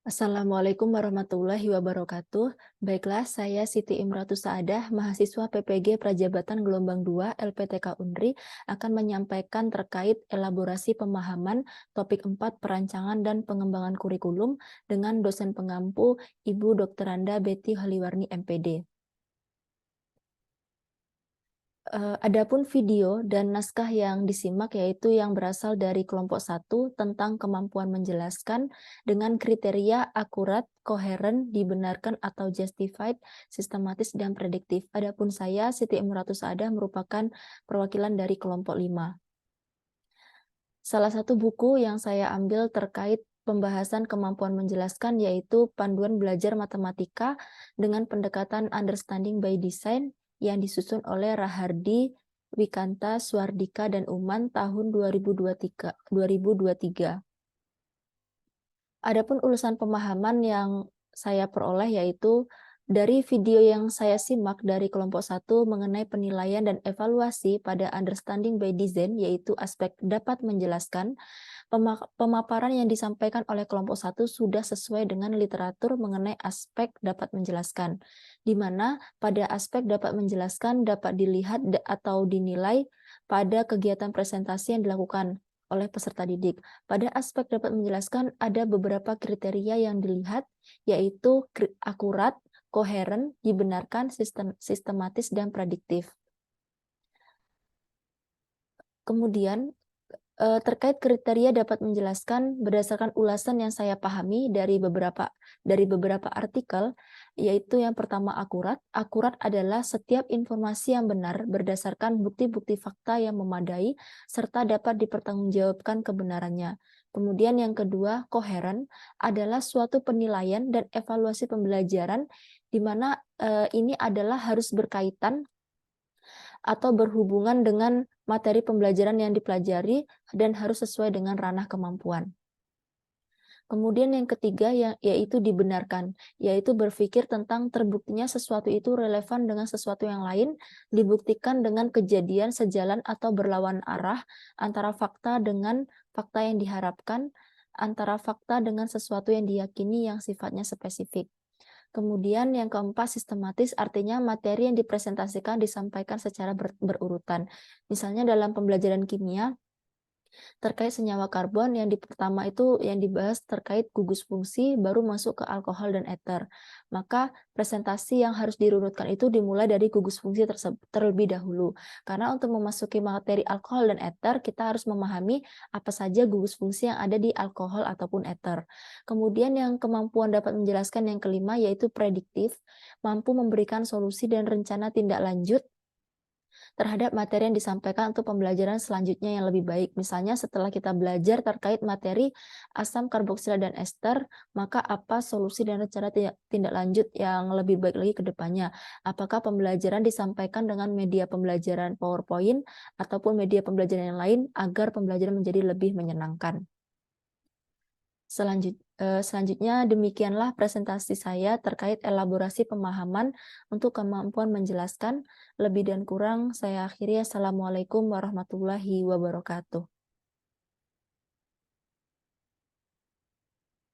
Assalamualaikum warahmatullahi wabarakatuh. Baiklah, saya Siti Imratu Saadah, mahasiswa PPG Prajabatan Gelombang 2 LPTK Unri, akan menyampaikan terkait elaborasi pemahaman topik 4 perancangan dan pengembangan kurikulum dengan dosen pengampu Ibu Dokteranda Betty Holiwarni MPD. Adapun video dan naskah yang disimak yaitu yang berasal dari kelompok 1 tentang kemampuan menjelaskan dengan kriteria akurat, koheren, dibenarkan atau justified, sistematis, dan prediktif. Adapun saya, Siti Imratu Saadah, merupakan perwakilan dari kelompok 5. Salah satu buku yang saya ambil terkait pembahasan kemampuan menjelaskan yaitu Panduan Belajar Matematika dengan pendekatan Understanding by Design yang disusun oleh Rahardi, Wikanta, Swardika, dan Uman tahun 2023. Adapun ulasan pemahaman yang saya peroleh yaitu dari video yang saya simak dari kelompok 1 mengenai penilaian dan evaluasi pada Understanding by Design, yaitu aspek dapat menjelaskan, pemaparan yang disampaikan oleh kelompok 1 sudah sesuai dengan literatur mengenai aspek dapat menjelaskan, di mana pada aspek dapat menjelaskan dapat dilihat atau dinilai pada kegiatan presentasi yang dilakukan oleh peserta didik. Pada aspek dapat menjelaskan ada beberapa kriteria yang dilihat, yaitu akurat, koheren, dibenarkan, sistematis, dan prediktif. Kemudian, terkait kriteria dapat menjelaskan berdasarkan ulasan yang saya pahami dari beberapa artikel, yaitu yang pertama akurat. Akurat adalah setiap informasi yang benar berdasarkan bukti-bukti fakta yang memadai serta dapat dipertanggungjawabkan kebenarannya. Kemudian yang kedua, koheren adalah suatu penilaian dan evaluasi pembelajaran di mana ini adalah harus berkaitan atau berhubungan dengan materi pembelajaran yang dipelajari dan harus sesuai dengan ranah kemampuan. Kemudian yang ketiga yaitu dibenarkan, yaitu berpikir tentang terbuktinya sesuatu itu relevan dengan sesuatu yang lain, dibuktikan dengan kejadian sejalan atau berlawan arah antara fakta dengan fakta yang diharapkan, antara fakta dengan sesuatu yang diyakini yang sifatnya spesifik. Kemudian yang keempat, sistematis, artinya materi yang dipresentasikan disampaikan secara berurutan. Misalnya dalam pembelajaran kimia, terkait senyawa karbon yang pertama itu yang dibahas terkait gugus fungsi, baru masuk ke alkohol dan eter. Maka presentasi yang harus dirunutkan itu dimulai dari gugus fungsi terlebih dahulu. Karena untuk memasuki materi alkohol dan eter, kita harus memahami apa saja gugus fungsi yang ada di alkohol ataupun eter. Kemudian yang kemampuan dapat menjelaskan yang kelima yaitu prediktif, mampu memberikan solusi dan rencana tindak lanjut terhadap materi yang disampaikan untuk pembelajaran selanjutnya yang lebih baik. Misalnya setelah kita belajar terkait materi asam karboksila dan ester, maka apa solusi dan rencana tindak lanjut yang lebih baik lagi ke depannya? Apakah pembelajaran disampaikan dengan media pembelajaran PowerPoint ataupun media pembelajaran yang lain agar pembelajaran menjadi lebih menyenangkan? Selanjutnya demikianlah presentasi saya terkait elaborasi pemahaman untuk kemampuan menjelaskan. Lebih dan kurang saya akhiri. Assalamualaikum warahmatullahi wabarakatuh.